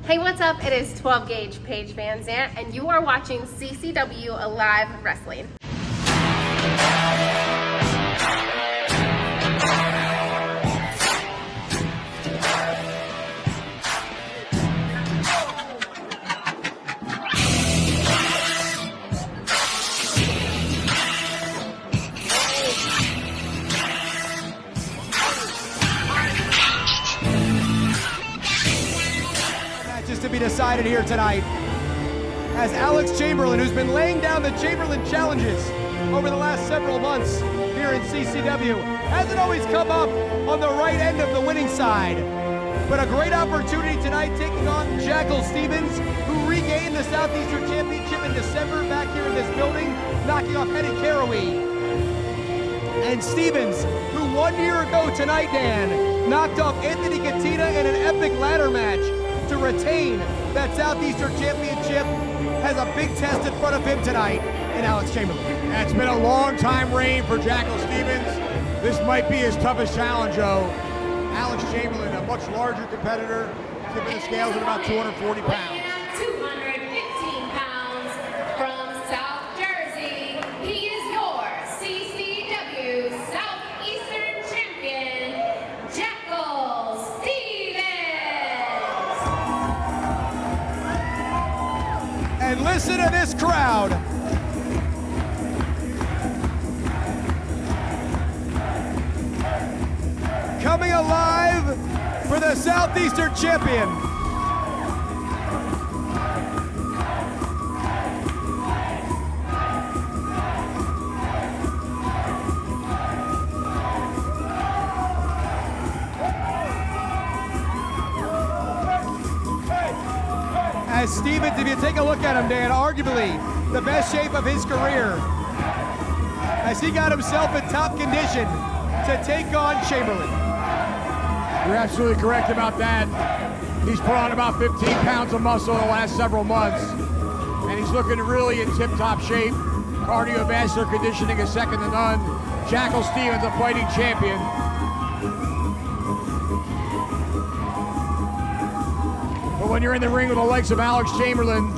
Hey, what's up? It is 12 Gauge Paige VanZant, and you are watching CCW Live Wrestling. To be decided here tonight, as Alex Chamberlain, who's been laying down the Chamberlain challenges over the last several months here in CCW, hasn't always come up on the right end of the winning side. But a great opportunity tonight, taking on Jackal Stevens, who regained the Southeastern Championship in December back here in this building, knocking off Eddie Caraway. And Stevens, who 1 year ago tonight, Dan, knocked off Anthony Katina in an epic ladder match to retain that Southeastern Championship, has a big test in front of him tonight in Alex Chamberlain. Yeah, it's been a long time reign for Jackal Stevens. This might be his toughest challenge, though. Alex Chamberlain, a much larger competitor, tipping the scales at about 240 pounds. 215 pounds from South Jersey. He is your CCW Southeastern Champion, Jackal Stevens. And listen to this crowd. Coming alive for the Southeastern Champion. As Stevens, if you take a look at him, Dan, arguably the best shape of his career, as he got himself in top condition to take on Chamberlain. You're absolutely correct about that. He's put on about 15 pounds of muscle in the last several months, and he's looking really in tip-top shape. Cardiovascular conditioning is second to none. Jackal Stevens, a fighting champion. But when you're in the ring with the likes of Alex Chamberlain,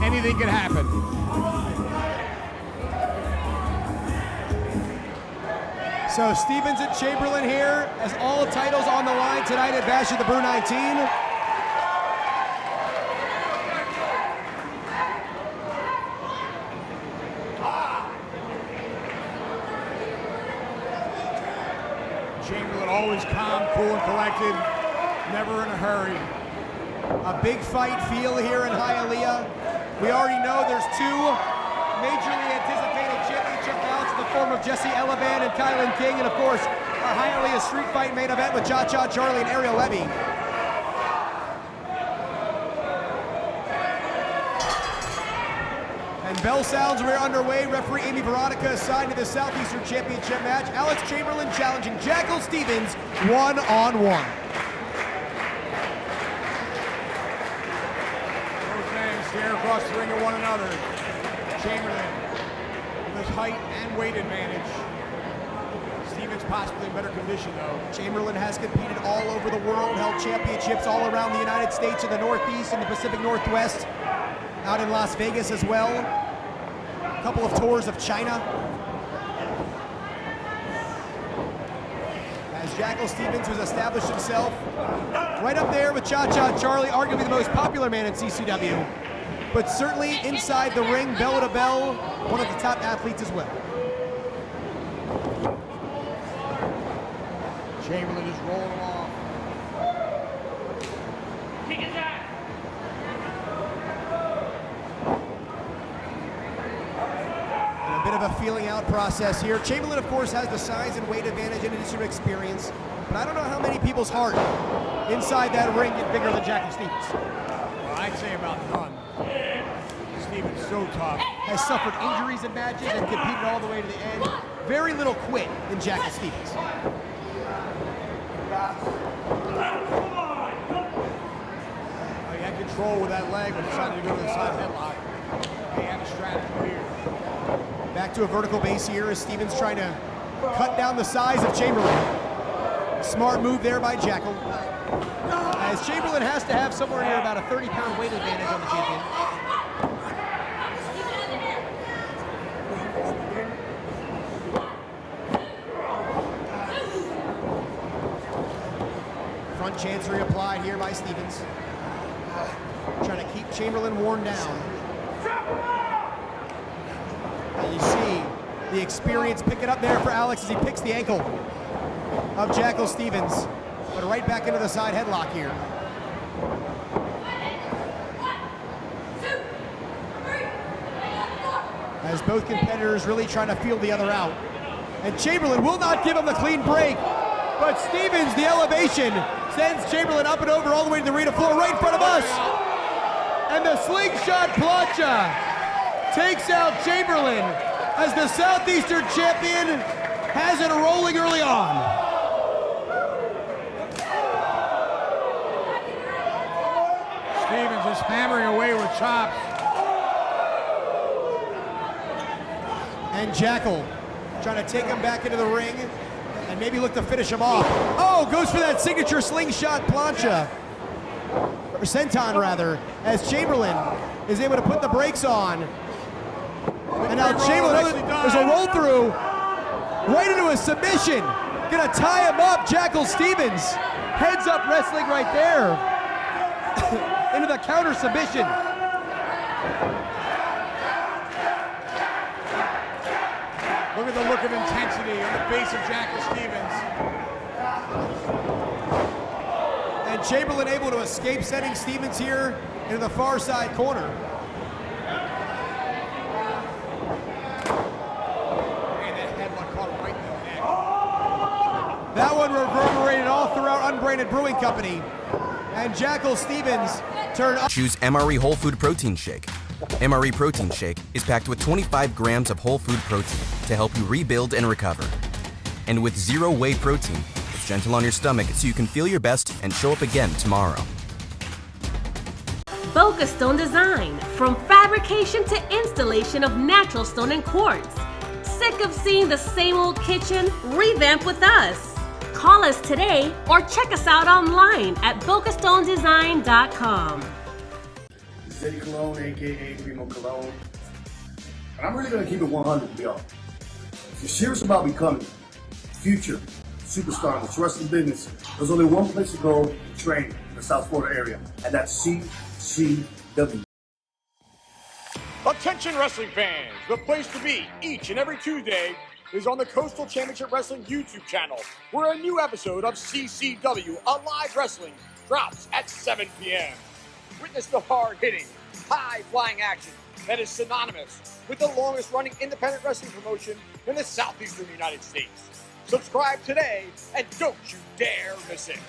anything can happen. So Stevens and Chamberlain here, as all titles on the line tonight at Bash at the Brew 19. Chamberlain always calm, cool, and collected, never in a hurry. A big fight feel here in Hialeah. We already know there's two majorly anticipated championship bouts in the form of Jesse Elavan and Kylan King, and of course, a Hialeah street fight main event with Cha-Cha Charlie and Ariel Levy. And bell sounds, we're underway. Referee Amy Veronica assigned to the Southeastern Championship match. Alex Chamberlain challenging Jackal Stevens one-on-one. Stare across the ring at one another. Chamberlain with his height and weight advantage. Stevens possibly in better condition though. Chamberlain has competed all over the world, held championships all around the United States, in the Northeast and the Pacific Northwest, out in Las Vegas as well. A couple of tours of China. As Jackal Stevens has established himself right up there with Cha-Cha Charlie, arguably the most popular man in CCW. But certainly inside the ring, bell to bell, one of the top athletes as well. Chamberlain is rolling along. And a bit of a feeling out process here. Chamberlain, of course, has the size and weight advantage in addition to experience, but I don't know how many people's heart inside that ring get bigger than Jackal Stevens. Well, I'd say about none. Stevens so tough. Has suffered injuries in matches and competed all the way to the end. Very little quit in Jackal Stevens. He had control with that leg, but decided to go to the side headlock. He had a strategy here. Back to a vertical base here as Stevens trying to cut down the size of Chamberlain. Smart move there by Jackal. As as Chamberlain has to have somewhere near about a 30-pound weight advantage on the champion. Front chancery applied here by Stevens. Trying to keep Chamberlain worn down. And you see the experience picking up there for Alex as he picks the ankle of Jackal Stevens. But right back into the side headlock here. As both competitors really trying to feel the other out. And Chamberlain will not give him the clean break. But Stevens, the elevation, sends Chamberlain up and over all the way to the arena floor right in front of us. And the slingshot plancha takes out Chamberlain as the Southeastern champion has it rolling early on. Stevens is hammering away with chops. And Jackal trying to take him back into the ring and maybe look to finish him off. Oh, goes for that signature slingshot plancha. Or senton rather, as Chamberlain is able to put the brakes on. And now Chamberlain, there's a roll through right into a submission. Gonna tie him up, Jackal Stevens. Heads up wrestling right there. Into the counter submission. Look at the look of intensity on the face of Jackal Stevens. And Chamberlain able to escape, sending Stevens here into the far side corner. And that headbutt caught him right in the neck. That one reverberated all throughout Unbranded Brewing Company. And Jackal Stevens turned up. Choose MRE Whole Food Protein Shake. MRE Protein Shake is packed with 25 grams of whole food protein to help you rebuild and recover. And with zero whey protein, it's gentle on your stomach so you can feel your best and show up again tomorrow. Boca Stone Design, from fabrication to installation of natural stone and quartz. Sick of seeing the same old kitchen? Revamp with us. Call us today or check us out online at bocastonedesign.com. City Cologne, aka Primo Cologne. And I'm really gonna keep it 100, y'all. If you're serious about becoming future superstar in this wrestling business, there's only one place to go to train in the South Florida area, and that's CCW. Attention wrestling fans, the place to be each and every Tuesday is on the Coastal Championship Wrestling YouTube channel, where a new episode of CCW Alive Wrestling drops at 7 p.m. Witness the hard-hitting, high-flying action that is synonymous with the longest-running independent wrestling promotion in the southeastern United States. Subscribe today and don't you dare miss it.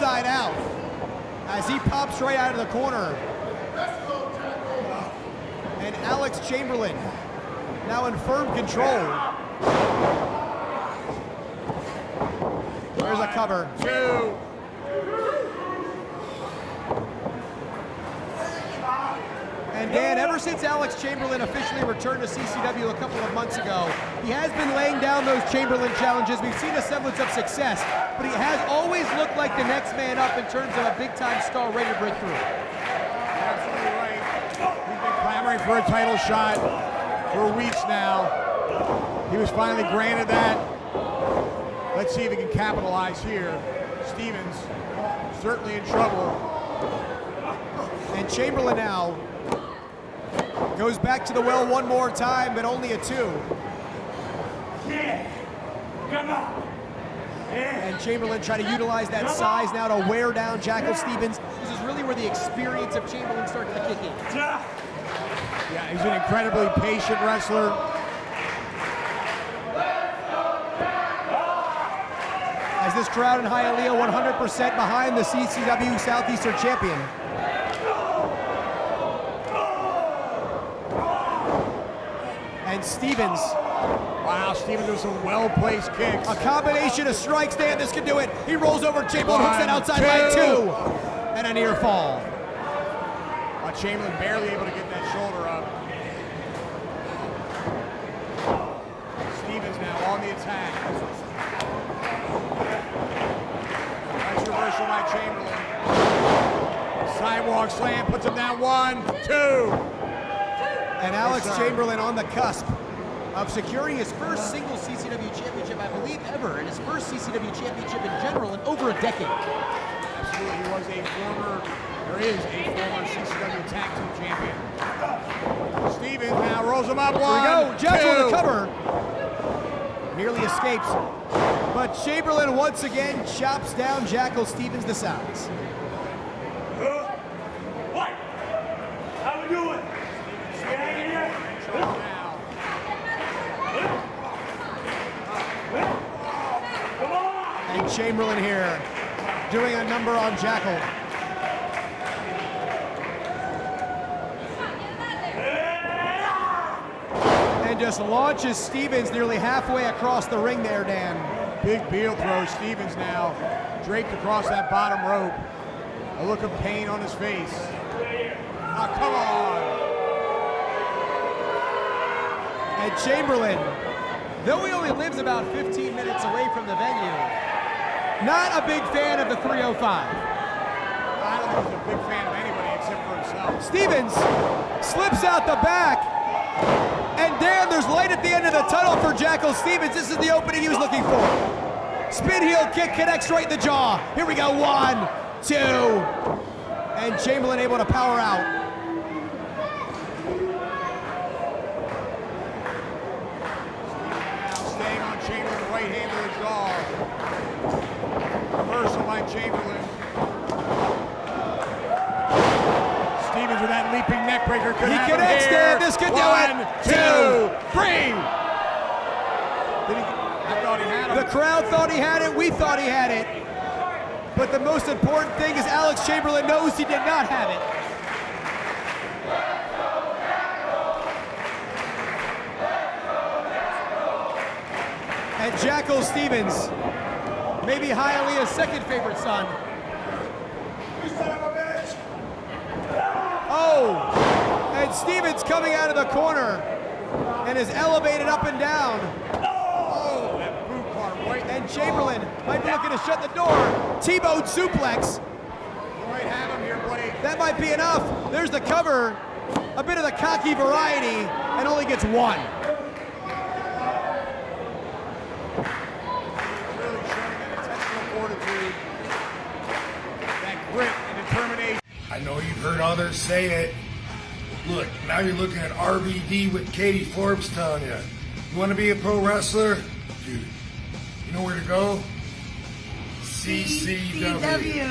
inside out as he pops right out of the corner. And Alex Chamberlain now in firm control. There's a cover. 2. And Dan, ever since Alex Chamberlain officially returned to CCW a couple of months ago, he has been laying down those Chamberlain challenges. We've seen a semblance of success, but he has always looked like the next man up in terms of a big-time star ready to break through. Absolutely right. He's been clamoring for a title shot for weeks now. He was finally granted that. Let's see if he can capitalize here. Stevens certainly in trouble. And Chamberlain now goes back to the well one more time, but only a 2. Yeah. Come on. And Chamberlain trying to utilize that size now to wear down Jackal Stevens. This is really where the experience of Chamberlain starts to kick in. Yeah, he's an incredibly patient wrestler. As this crowd in Hialeah 100% behind the CCW Southeastern champion. And Stevens. Wow, Stevens with some well-placed kicks. A combination of strikes, Dan, this can do it. He rolls over Chamberlain, hooks that 1, outside 2. leg 2. And a near fall. Chamberlain barely able to get that shoulder up. Stevens now on the attack. Nice reversal by Chamberlain. Sidewalk slam, puts him down 1, 2. And Alex Chamberlain on the cusp of securing his first single CCW championship, I believe, ever, and his first CCW championship in general in over a decade. Absolutely, he was a former, or is a former CCW tag team champion. Stevens now rolls him up 1, Here we go, Jackal 2. with the cover. Nearly escapes. But Chamberlain once again chops down Jackal Stevens to size. What? How we doing? And Chamberlain here doing a number on Jackal. And just launches Stevens nearly halfway across the ring there, Dan. Big heel throw. Stevens now draped across that bottom rope. A look of pain on his face. Oh, come on. And Chamberlain, though he only lives about 15 minutes away from the venue, not a big fan of the 305. I don't think he's a big fan of anybody except for himself. Stevens slips out the back. And Dan, there's light at the end of the tunnel for Jackal Stevens. This is the opening he was looking for. Spin heel kick connects right in the jaw. Here we go, 1, 2. And Chamberlain able to power out. Now staying on Chamberlain, right hand to the jaw. Reversal by Chamberlain. Stevens with that leaping neck breaker. Could He happen connects, here. Dan. This could do it. 1, 2, 3. I thought he had him. The crowd thought he had it. We thought he had it. But the most important thing is Alex Chamberlain knows he did not have it. And Jackal Stevens, maybe Hialeah's second favorite son. Oh, and Stevens coming out of the corner and is elevated up and down. Oh, that boot card right. And Chamberlain might be looking to shut the door. T-bone suplex. You might have him here, Blake. That might be enough. There's the cover. A bit of the cocky variety, and only gets 1. Really showing that intentional fortitude, that grit and determination. I know you've heard others say it. Look, now you're looking at RVD with Katie Forbes telling you. You want to be a pro wrestler? Dude, you know where to go? CCW.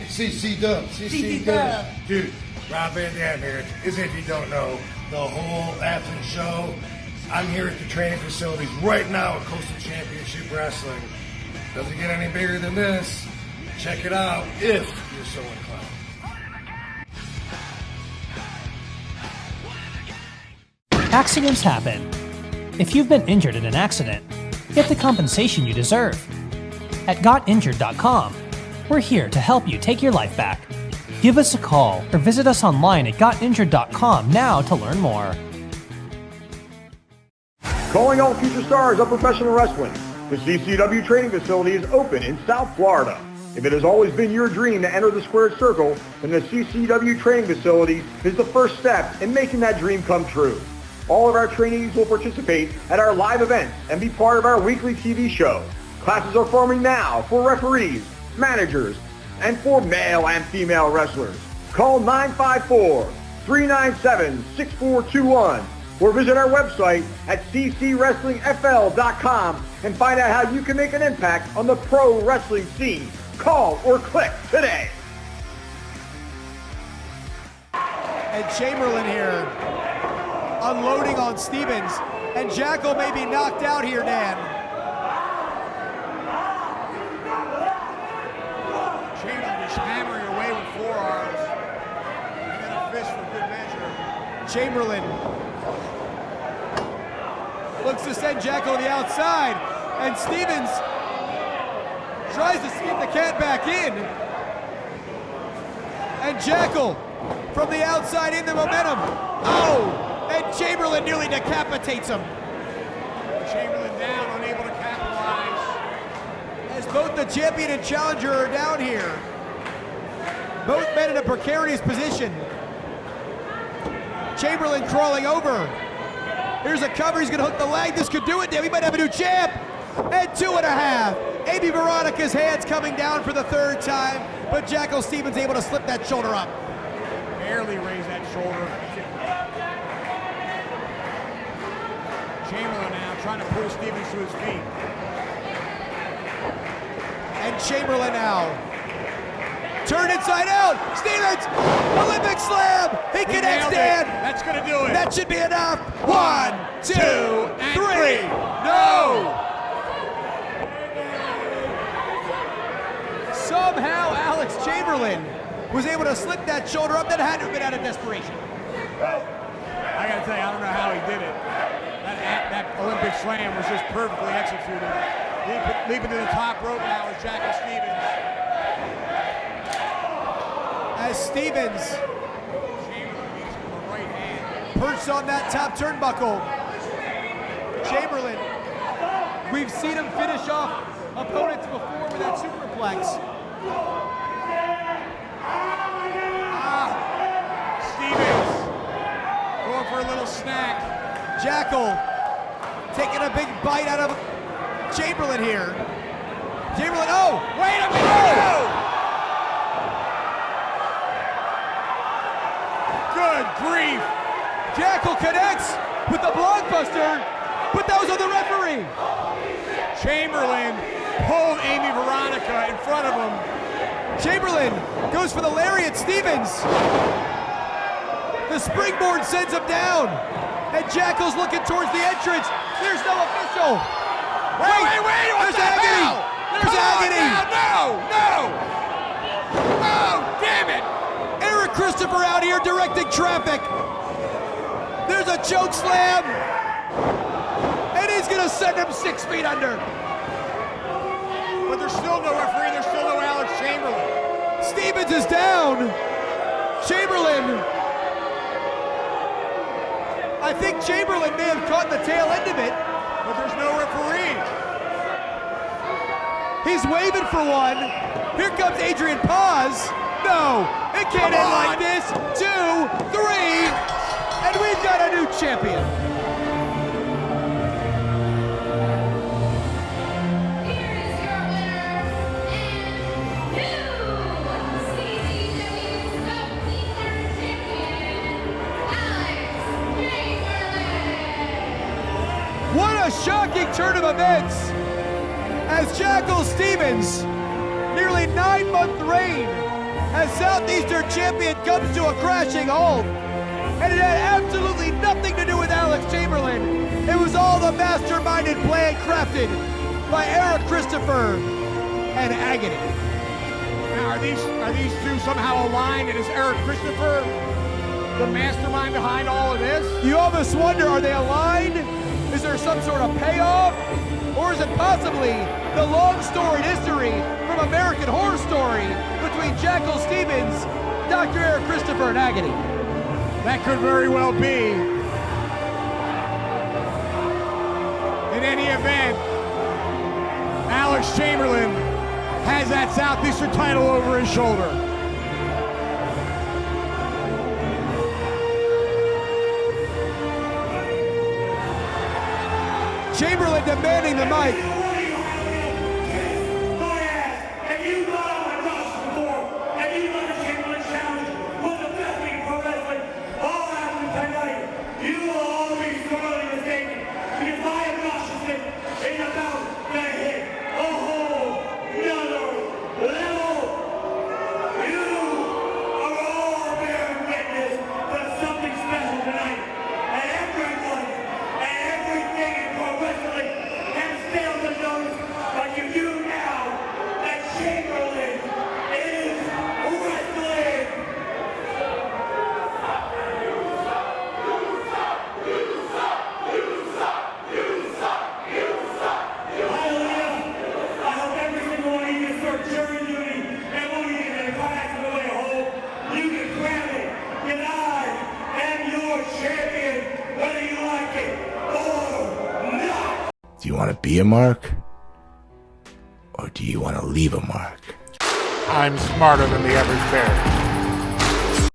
CCW. Dude, Rob Van Dam here. As if you don't know, the whole Athens show. I'm here at the training facilities right now at Coastal Championship Wrestling. Doesn't get any bigger than this. Check it out if you're so inclined. Accidents happen. If you've been injured in an accident, get the compensation you deserve. At GotInjured.com, we're here to help you take your life back. Give us a call or visit us online at GotInjured.com now to learn more. Calling all future stars of professional wrestling. The CCW Training Facility is open in South Florida. If it has always been your dream to enter the squared circle, then the CCW Training Facility is the first step in making that dream come true. All of our trainees will participate at our live events and be part of our weekly TV show. Classes are forming now for referees, managers, and for male and female wrestlers. Call 954-397-6421 or visit our website at ccwrestlingfl.com and find out how you can make an impact on the pro wrestling scene. Call or click today. And Chamberlain here unloading on Stevens. And Jackal may be knocked out here, Dan. Chamberlain just hammering away with forearms. And then a fist for good measure. Chamberlain looks to send Jackal to the outside, and Stevens tries to skin the cat back in. And Jackal from the outside in the momentum. Oh! And Chamberlain nearly decapitates him. Chamberlain down, unable to capitalize. As both the champion and challenger are down here. Both men in a precarious position. Chamberlain crawling over. Here's a cover, he's gonna hook the leg. This could do it, Dan. We might have a new champ. And 2.5. Amy Veronica's hands coming down for the third time, but Jackal Stevens able to slip that shoulder up. Barely raise that shoulder. Chamberlain now trying to pull Stevens to his feet. And Chamberlain now. Turn inside out. Stevens, Olympic slam. He connects, Dan. That's going to do it. That should be enough. 1, 2, 3. No. Somehow Alex Chamberlain was able to slip that shoulder up. That had to have been out of desperation. I got to tell you, I don't know how he did it. That Olympic slam was just perfectly executed. Leaping to the top rope now is Jackal Stevens. As Stevens perched on that top turnbuckle. Chamberlain, we've seen him finish off opponents before with that superplex. Stevens going for a little snack. Jackal taking a big bite out of Chamberlain here. Chamberlain, oh, wait a minute! Good grief! Jackal connects with the blockbuster, but that was on the referee. Chamberlain pulled Amy Veronica in front of him. Chamberlain goes for the lariat. Stevens. The springboard sends him down. And Jackal's looking towards the entrance. There's no official. Wait! There's agony. There's agony. No! Oh, damn it! Eric Christopher out here directing traffic. There's a choke slam. And he's going to send him 6 feet under. But there's still no referee. There's still no Alex Chamberlain. Stevens is down. Chamberlain. I think Chamberlain may have caught the tail end of it. But there's no referee. He's waving for one. Here comes Adrian Paz. No, it can't end like this. 2, 3, and we've got a new champion. Here is your winner and new CCW Southeastern Champion, Alex Chamberlain. What a shocking turn of events as Jackal Stevens, nearly 9-month reign as Southeastern champion, comes to a crashing halt. And it had absolutely nothing to do with Alex Chamberlain. It was all the masterminded plan crafted by Eric Christopher and Agony. Now, are these two somehow aligned? And is Eric Christopher the mastermind behind all of this? You almost wonder, are they aligned? Is there some sort of payoff? Or is it possibly the long storied history from American Horror Story between Jackal Stevens, Dr. Eric Christopher, and Agony? That could very well be. In any event, Alex Chamberlain has that Southeastern title over his shoulder. Chamberlain demanding the mic. Have you gone on my roster before? Have you done the Chamberlain Challenge? Was the best thing in pro wrestling? All athletes tonight, you will all be sorely mistaken because my obnoxiousness is about to hit a whole nother level. You are all bearing witness to something special tonight, and everyone and everything in pro wrestling has failed to notice, but you do now that Chamberlain is wrestling. Hallelujah. I hope every single one of you can start jury duty and won't even in class in the way home. You can grab it, because I am your champion, whether you like it or not. Do you want to be a mark? Or do you want to leave a mark? I'm smarter than the average bear.